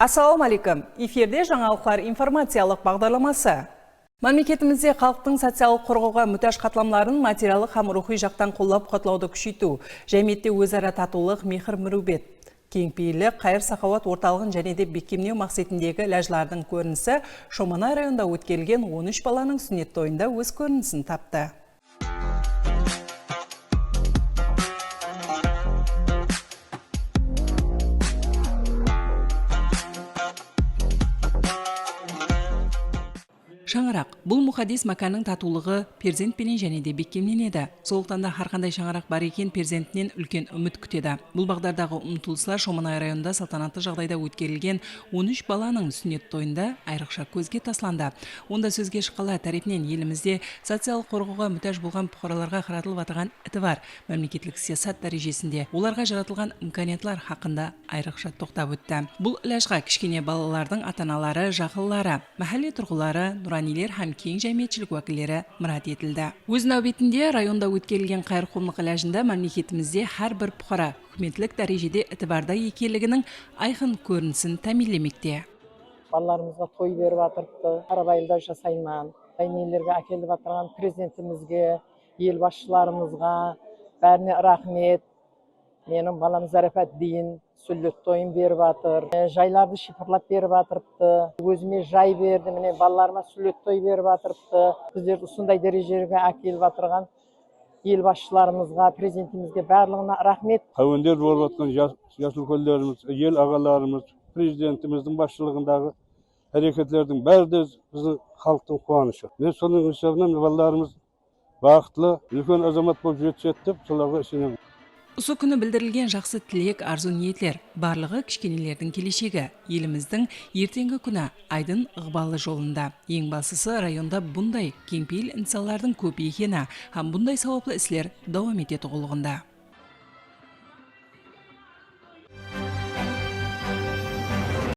Ассаламу алейкум. Эфирде жаңалықтар информациялық бағдарламасы. Мемлекетімізде халықтың социалдық қорғауға мұқтаж қатламларын материалдық һәм рухи жақтан қолдап қотлауды күшейту, жәмиетте өзара татулық, мехір мүрубет, кеңпейілі, қайыр сахауат орталығын және де бекемдеу мақсатындегі ләжлардың көрінісі Шоманай районында өткерілген 13 баланың сүннет тойында өз көрінісін тапты. Шаңырақ. Бұл мұхадис маканның татулығы перзентпенен және де бекемненеді. Сондықтан да әрқандай шаңырақ бар екен перзентінен үлкен үміт күтеді. Бұл бағдардағы ұмтылыстар Шоманай районында салтанатты жағдайда өткерілген 13 баланың сүннет тойында айрықша көзге тасланды. Онда сөзге шыққала тарифінен елімізде социалдық қорғауға мұқтаж болған бұқараларға қаратылып атаған іті бар. Мемлекеттік саясат дәрежесінде оларға жаратылған имканиятлар хақында айрықша тоқтап өтті. Бұл ләжға кішкене балалардың ата-аналары, жақынлары, мәхәлле тұрғылары, нұранилер һәм кең жәмиетчілік уәкілдері мұрат етілді. Өз нәубетінде районда өткерілген қайырқомлық ләжінде мемлекетімізде һәр бір бұқара үкіметтік дәрежеде ітібарда екенлігінің айқын көрінісін тәмінлемекте. Балаларымызға той беріп атырыпты, арабайлар жасайман, дайнелерге әкеліп атырған президентімізге, ел басшыларымызға бәріне рахмет. Менің балам зарапат дейін сүллет тойын беріп атыр. Жайларды шифрлап беріп атырыпты. Өзіме жай берді, міне балаларыма сүллет той беріп атырыпты. Біздерді осындай дәрежеге әкеліп атырған ел басшыларымызға, президентімізге барлығына рахмет. Әуендер болып атқан жас үлкендеріміз, ел ағаларымыз, президентіміздің басшылығындағы әрекеттердің бәрі де біздің халықтың қуанышы. Мен соның есебінен балаларымыз бақытлы, үлкен азамат болып жетсек деп соларға сенемін. Осы күні білдірілген жақсы тілек, арзу ниетлер барлығы кішкенелердің келешегі, еліміздің ертеңгі күні айдын ықпалы жолында. Ең бастысы районда бұндай кеңпейіл инсандардың көп екені, һәм бұндай сауаплы істер дауам етеді толығында.